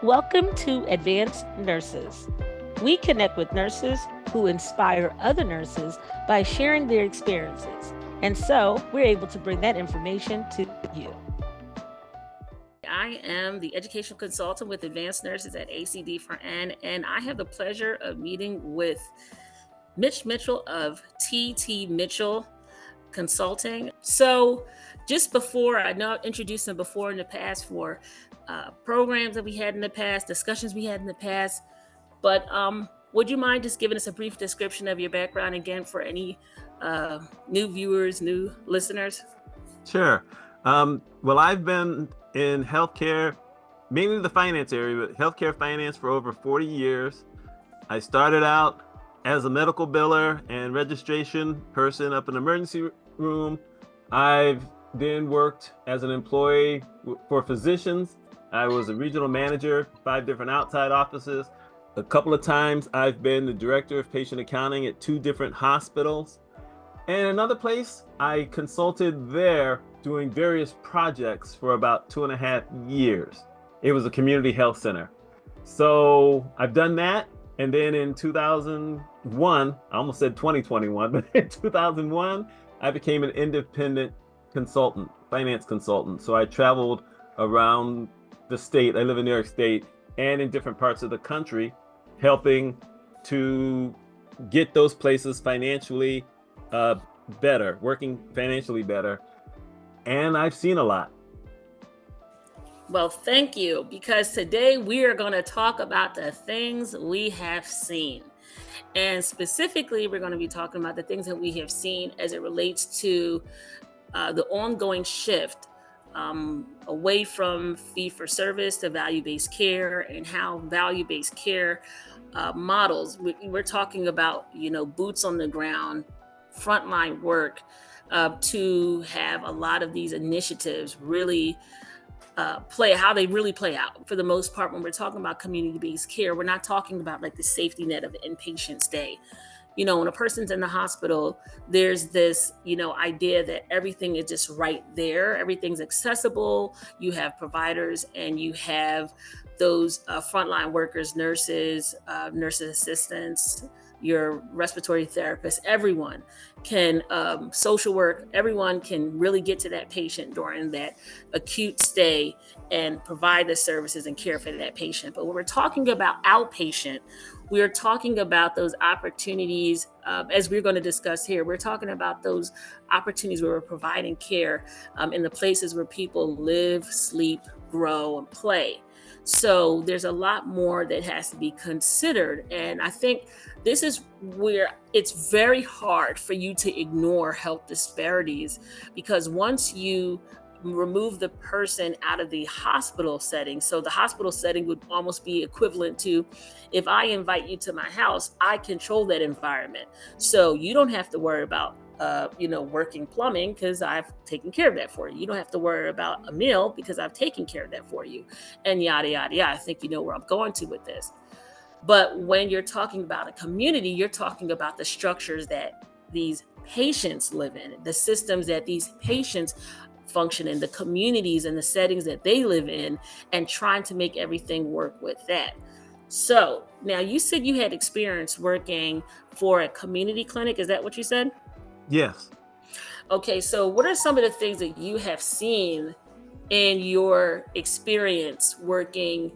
Welcome to Advanced Nurses. We connect with nurses who inspire other nurses by sharing their experiences. And so we're able to bring that information to you. I am the educational consultant with Advanced Nurses at ACD4N, and I have the pleasure of meeting with Mitch Mitchell of TT Mitchell Consulting. So just before, I know I've introduced him before in the past for programs that we had in the past, discussions we had in the past, but would you mind just giving us a brief description of your background again for any new viewers, new listeners? Sure. Well, I've been in healthcare, mainly the finance area, but healthcare finance for over 40 years. I started out as a medical biller and registration person up in the emergency room. I've then worked as an employee for physicians. I was a regional manager, 5 different outside offices. A couple of times I've been the director of patient accounting at 2 different hospitals. And another place, I consulted there doing various projects for about 2.5 years. It was a community health center. So I've done that. And then in 2001, I almost said 2021, but in 2001, I became an independent consultant, finance consultant. So I traveled around the state. I live in New York State and in different parts of the country, helping to get those places financially better, working financially better. And I've seen a lot. Well, thank you, because today we are going to talk about the things we have seen. And specifically, we're going to be talking about the things that we have seen as it relates to the ongoing shift away from fee-for-service to value-based care, and how value-based care models, we're talking about, boots on the ground, frontline work, to have a lot of these initiatives really how they really play out. For the most part, when we're talking about community-based care, we're not talking about like the safety net of an inpatient stay. When a person's in the hospital, there's this, idea that everything is just right there. Everything's accessible. You have providers and you have those frontline workers, nurses, nurses assistants, your respiratory therapist, everyone can, social work, everyone can really get to that patient during that acute stay and provide the services and care for that patient. But when we're talking about outpatient, we are talking about those opportunities, as we're going to discuss here. We're talking about those opportunities where we're providing care in the places where people live, sleep, grow, and play. So there's a lot more that has to be considered. And I think this is where it's very hard for you to ignore health disparities, because once you remove the person out of the hospital setting, so the hospital setting would almost be equivalent to, if I invite you to my house, I control that environment. So you don't have to worry about working plumbing, because I've taken care of that for you. You don't have to worry about a meal because I've taken care of that for you, and yada, yada, yada. I think you know where I'm going to with this. But when you're talking about a community, you're talking about the structures that these patients live in, the systems that these patients function in, the communities and the settings that they live in, and trying to make everything work with that. So now, you said you had experience working for a community clinic. Is that what you said? Yes. Okay, so what are some of the things that you have seen in your experience working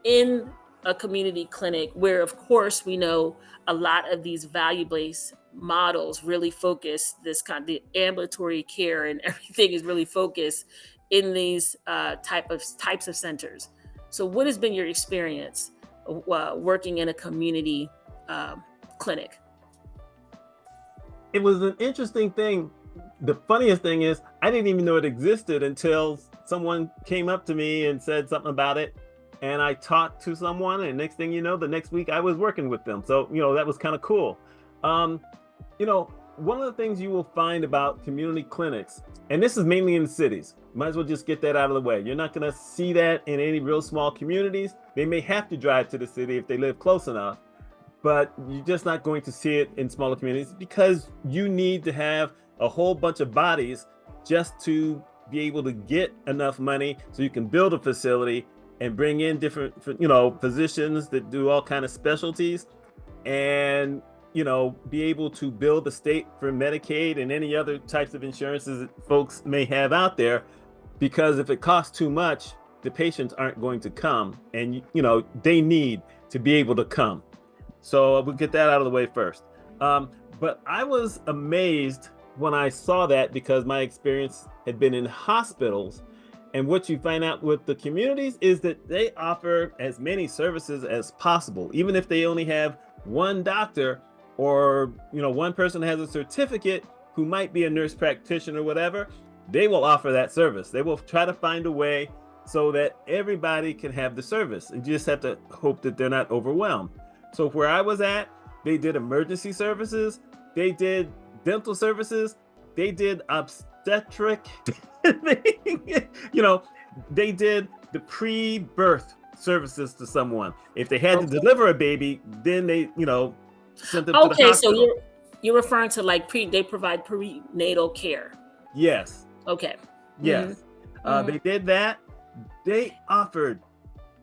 in a community clinic, where, of course, we know a lot of these value-based models really focus this kind of the ambulatory care, and everything is really focused in these types of centers. So what has been your experience working in a community clinic? It was an interesting thing. The funniest thing is, I didn't even know it existed until someone came up to me and said something about it. And I talked to someone, and next thing you know, the next week I was working with them. So, that was kind of cool. One of the things you will find about community clinics, and this is mainly in the cities, might as well just get that out of the way. You're not going to see that in any real small communities. They may have to drive to the city if they live close enough, but you're just not going to see it in smaller communities, because you need to have a whole bunch of bodies just to be able to get enough money so you can build a facility and bring in different, physicians that do all kind of specialties, and be able to build a state for Medicaid and any other types of insurances that folks may have out there. Because if it costs too much, the patients aren't going to come, and they need to be able to come. So we'll get that out of the way first. But I was amazed when I saw that, because my experience had been in hospitals. And what you find out with the communities is that they offer as many services as possible, even if they only have one doctor, or one person has a certificate who might be a nurse practitioner or whatever. They will offer that service. They will try to find a way so that everybody can have the service. And you just have to hope that they're not overwhelmed. So where I was at, they did emergency services, they did dental services, they did obstetric, they did the pre-birth services to someone. If they had to deliver a baby, then they, sent them to the hospital. So you're referring to they provide prenatal care. Yes. Okay. Yes. They did that. They offered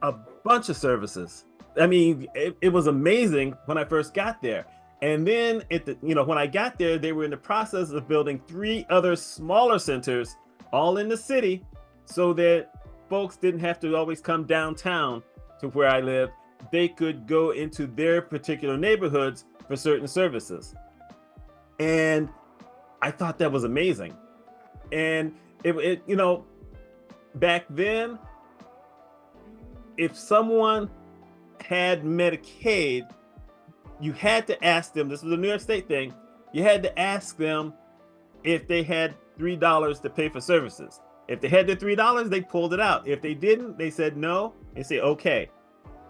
a bunch of services. I mean, it was amazing when I first got there. And then when I got there, they were in the process of building 3 other smaller centers, all in the city, so that folks didn't have to always come downtown to where I lived. They could go into their particular neighborhoods for certain services. And I thought that was amazing. And it back then, if someone had Medicaid, you had to ask them, this was a New York State thing, you had to ask them if they had $3 to pay for services. If they had the $3, they pulled it out. If they didn't, they said no, and say, okay.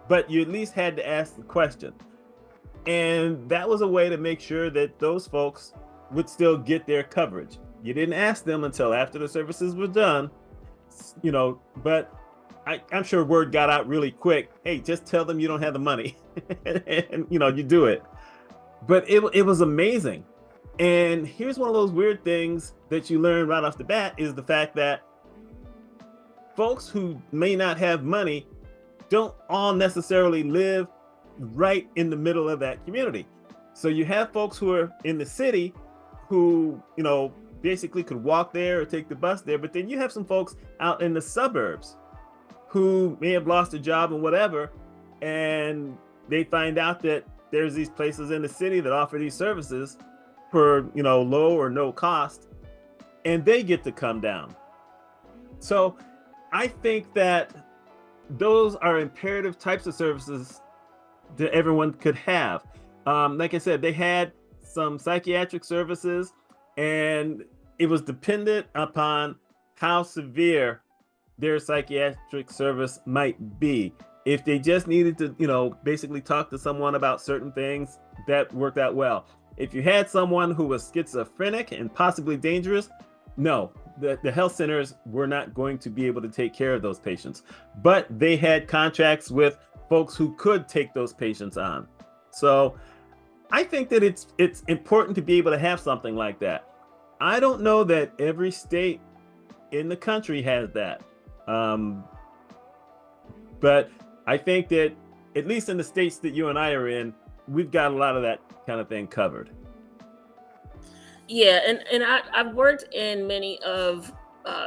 But you at least had to ask the question. And that was a way to make sure that those folks would still get their coverage. You didn't ask them until after the services were done, but I'm sure word got out really quick. Hey, just tell them you don't have the money and you do it. But it was amazing. And here's one of those weird things that you learn right off the bat, is the fact that folks who may not have money don't all necessarily live right in the middle of that community. So you have folks who are in the city who, basically could walk there or take the bus there. But then you have some folks out in the suburbs who may have lost a job and whatever, and they find out that there's these places in the city that offer these services for, low or no cost, and they get to come down. So I think that those are imperative types of services that everyone could have. Like I said, they had some psychiatric services, and it was dependent upon how severe their psychiatric service might be. If they just needed to, basically talk to someone about certain things, that worked out well. If you had someone who was schizophrenic and possibly dangerous, no, the health centers were not going to be able to take care of those patients. But they had contracts with folks who could take those patients on. So I think that it's important to be able to have something like that. I don't know that every state in the country has that. But I think that at least in the states that you and I are in, we've got a lot of that kind of thing covered. Yeah, and I've worked in many of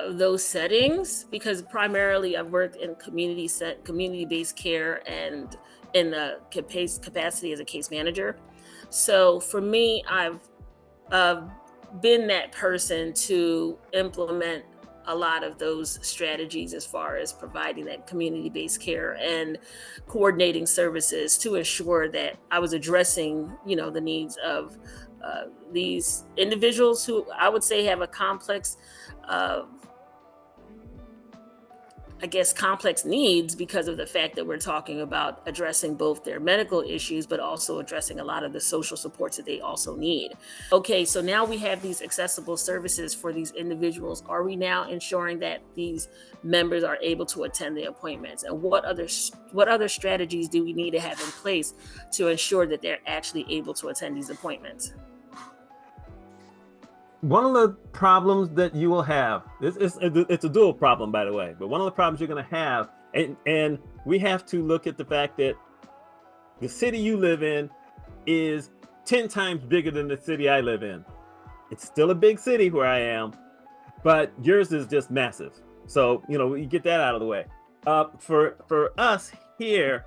those settings, because primarily I've worked in community-based care and in the capacity as a case manager. So for me, I've been that person to implement a lot of those strategies as far as providing that community-based care and coordinating services to ensure that I was addressing, the needs of these individuals who I would say have a complex, complex needs, because of the fact that we're talking about addressing both their medical issues, but also addressing a lot of the social supports that they also need. Okay, so now we have these accessible services for these individuals. Are we now ensuring that these members are able to attend the appointments? And what other strategies do we need to have in place to ensure that they're actually able to attend these appointments? One of the problems that you will have, it's a dual problem, by the way, but one of the problems you're going to have, and we have to look at the fact that the city you live in is 10 times bigger than the city I live in. It's still a big city where I am, but yours is just massive. So, you get that out of the way. For us here,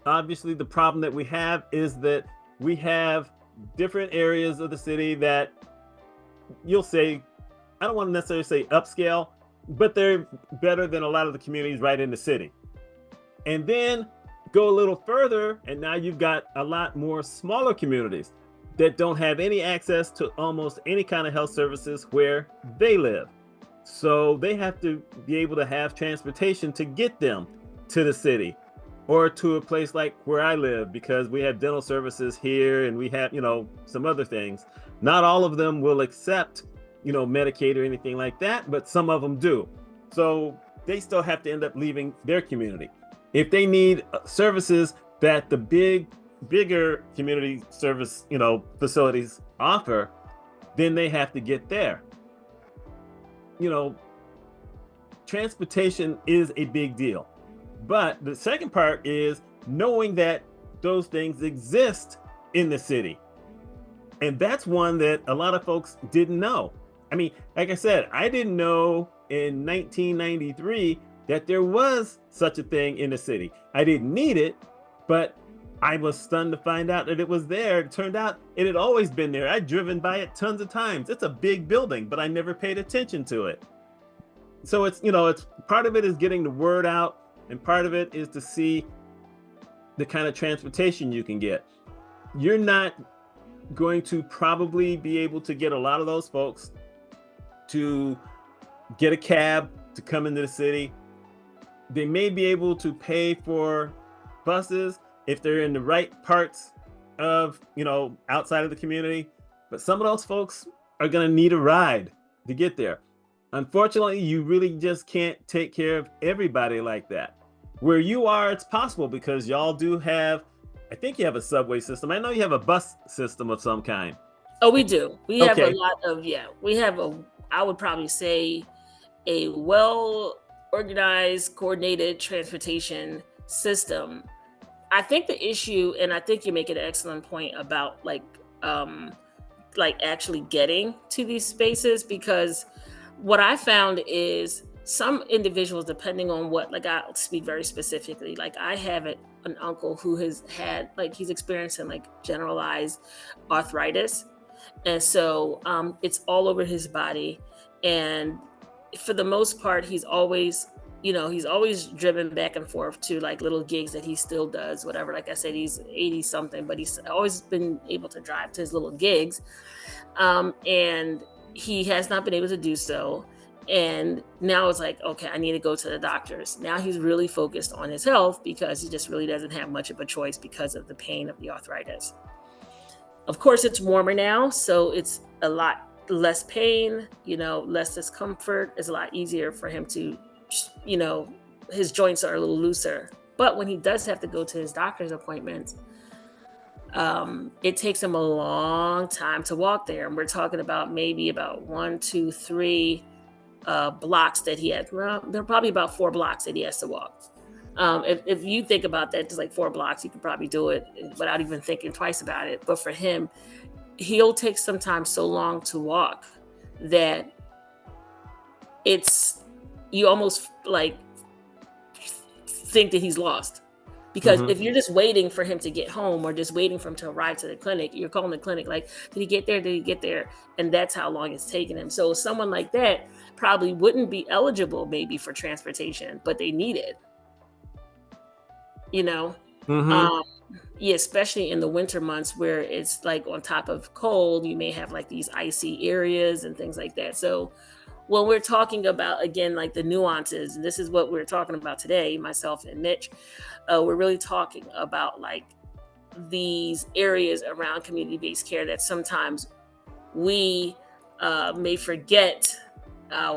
obviously the problem that we have is that we have different areas of the city that you'll say, I don't want to necessarily say upscale, but they're better than a lot of the communities right in the city. And then go a little further, and now you've got a lot more smaller communities that don't have any access to almost any kind of health services where they live. So they have to be able to have transportation to get them to the city or to a place like where I live, because we have dental services here and we have, some other things. Not all of them will accept, Medicaid or anything like that, but some of them do. So they still have to end up leaving their community. If they need services that the bigger community service, facilities offer, then they have to get there. Transportation is a big deal. But the second part is knowing that those things exist in the city. And that's one that a lot of folks didn't know. I mean, like I said, I didn't know in 1993 that there was such a thing in the city. I didn't need it, but I was stunned to find out that it was there. It turned out it had always been there. I'd driven by it tons of times. It's a big building, but I never paid attention to it. So it's part of it is getting the word out, and part of it is to see the kind of transportation you can get. You're not going to probably be able to get a lot of those folks to get a cab to come into the city. They may be able to pay for buses if they're in the right parts of, outside of the community. But some of those folks are going to need a ride to get there. Unfortunately, you really just can't take care of everybody like that. Where you are, it's possible because y'all do have, I think you have a subway system. I know you have a bus system of some kind. Oh, we do. We have a Okay. lot of, we have I would probably say a well organized, coordinated transportation system. I think the issue, and I think you make an excellent point about like actually getting to these spaces, because what I found is some individuals, depending on what, like I'll speak very specifically, like I have an uncle who has had, like he's experiencing like generalized arthritis. And so it's all over his body. And for the most part, he's always driven back and forth to like little gigs that he still does, whatever. Like I said, he's 80 something, but he's always been able to drive to his little gigs. And he has not been able to do so. And now it's like, okay, I need to go to the doctors. Now he's really focused on his health because he just really doesn't have much of a choice because of the pain of the arthritis. Of course, it's warmer now, so it's a lot less pain, less discomfort. It's a lot easier for him to, his joints are a little looser. But when he does have to go to his doctor's appointments, it takes him a long time to walk there. And we're talking about maybe about 1, 2, 3 blocks that he has. Well, there are probably about 4 blocks that he has to walk. If you think about that, just like 4 blocks, you could probably do it without even thinking twice about it. But for him, he'll take sometimes so long to walk that you almost like think that he's lost. Because if you're just waiting for him to get home or just waiting for him to arrive to the clinic, you're calling the clinic like, did he get there? Did he get there? And that's how long it's taking him. So someone like that probably wouldn't be eligible maybe for transportation, but they need it. Yeah, especially in the winter months where it's like on top of cold, you may have like these icy areas and things like that. So when we're talking about, again, like the nuances, and this is what we're talking about today, myself and Mitch, we're really talking about like these areas around community-based care that sometimes we may forget.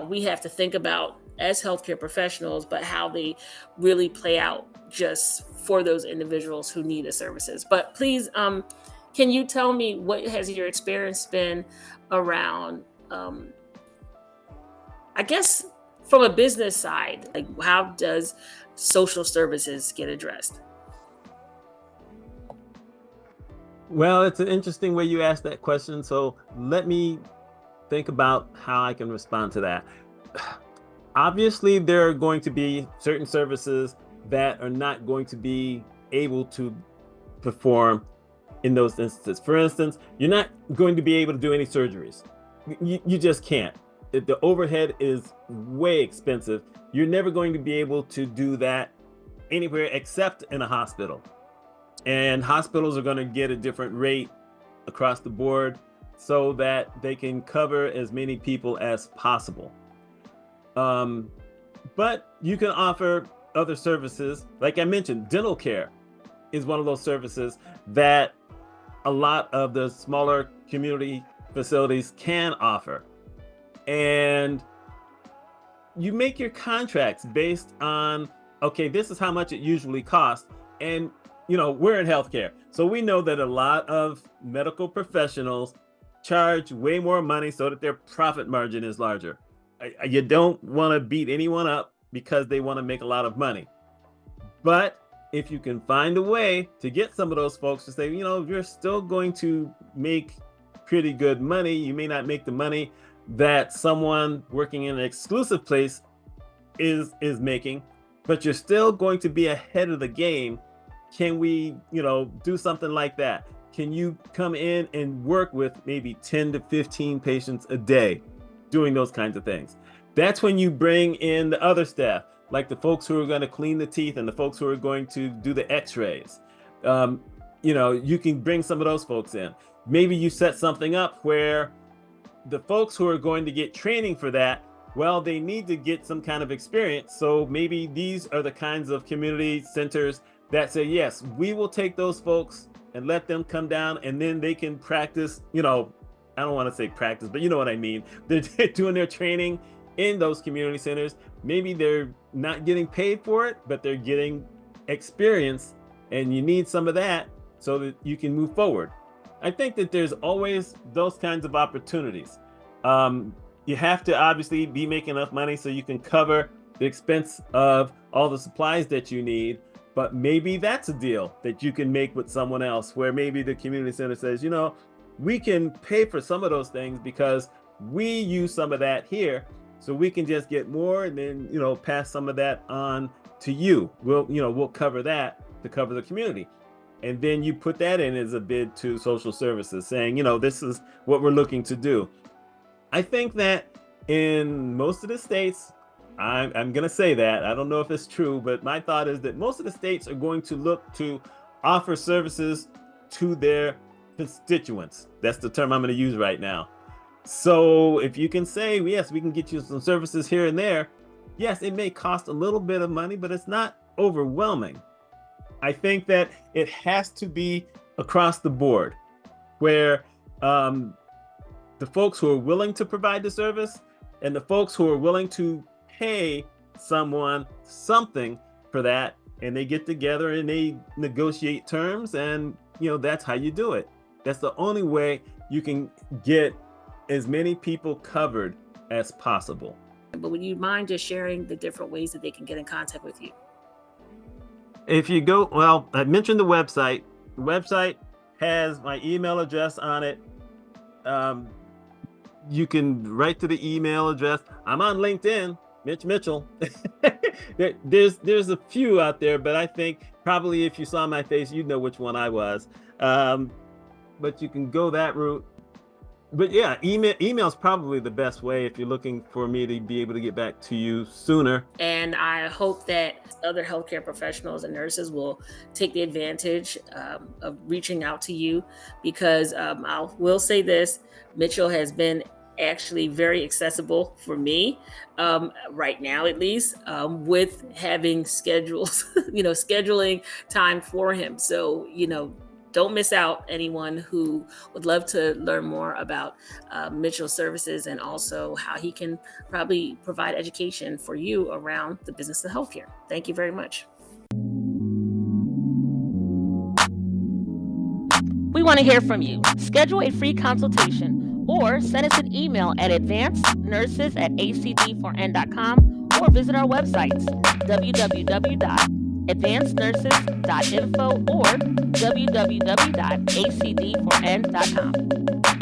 We have to think about as healthcare professionals, but how they really play out just for those individuals who need the services. But please Can you tell me what has your experience been around, I guess, from a business side, like how does social services get addressed? Well, it's an interesting way you asked that question. So let me think about how I can respond to that. Obviously, there are going to be certain services that are not going to be able to perform in those instances. For instance, you're not going to be able to do any surgeries. You just can't. The overhead is way expensive. You're never going to be able to do that anywhere except in a hospital. And hospitals are going to get a different rate across the board so that they can cover as many people as possible. But you can offer other services. Like I mentioned, dental care is one of those services that a lot of the smaller community facilities can offer. And you make your contracts based on, okay, this is how much it usually costs. And, we're in healthcare. So we know that a lot of medical professionals charge way more money so that their profit margin is larger. You don't want to beat anyone up because they want to make a lot of money. But if you can find a way to get some of those folks to say, you're still going to make pretty good money. You may not make the money that someone working in an exclusive place is making, but you're still going to be ahead of the game. Can we, do something like that? Can you come in and work with maybe 10 to 15 patients a day doing those kinds of things? That's when you bring in the other staff, like the folks who are going to clean the teeth and the folks who are going to do the x-rays. You can bring some of those folks in. Maybe you set something up where the folks who are going to get training for that, well, they need to get some kind of experience. So maybe these are the kinds of community centers that say, yes, we will take those folks and let them come down, and then they can practice, I don't want to say practice, but you know what I mean. They're doing their training in those community centers. Maybe they're not getting paid for it, but they're getting experience, and you need some of that so that you can move forward. I think that there's always those kinds of opportunities. You have to obviously be making enough money so you can cover the expense of all the supplies that you need. But maybe that's a deal that you can make with someone else, where maybe the community center says, we can pay for some of those things because we use some of that here. So we can just get more and then, pass some of that on to you. We'll cover that to cover the community. And then you put that in as a bid to social services saying, this is what we're looking to do. I think that in most of the states, I'm going to say that, I don't know if it's true, but my thought is that most of the states are going to look to offer services to their constituents. That's the term I'm going to use right now. So if you can say, yes, we can get you some services here and there, yes, it may cost a little bit of money, but it's not overwhelming. I think that it has to be across the board, where the folks who are willing to provide the service and the folks who are willing to pay someone something for that, and they get together and they negotiate terms, and that's how you do it. That's the only way you can get as many people covered as possible. But would you mind just sharing the different ways that they can get in contact with you? If you go, well, I mentioned the website. The website has my email address on it. You can write to the email address. I'm on LinkedIn, Mitch Mitchell. There's a few out there, but I think probably if you saw my face, you'd know which one I was. But you can go that route. But yeah, email is probably the best way if you're looking for me to be able to get back to you sooner. And I hope that other healthcare professionals and nurses will take the advantage of reaching out to you, because I will say this, Mitchell has been actually very accessible for me right now, at least, with having schedules, scheduling time for him. So, don't miss out, anyone who would love to learn more about Mitchell's services, and also how he can probably provide education for you around the business of healthcare. Thank you very much. We We want to hear from you. Schedule a free consultation or send us an email at advancednurses@acd4n.com or visit our websites www.advancednurses.info or www.acd4n.com.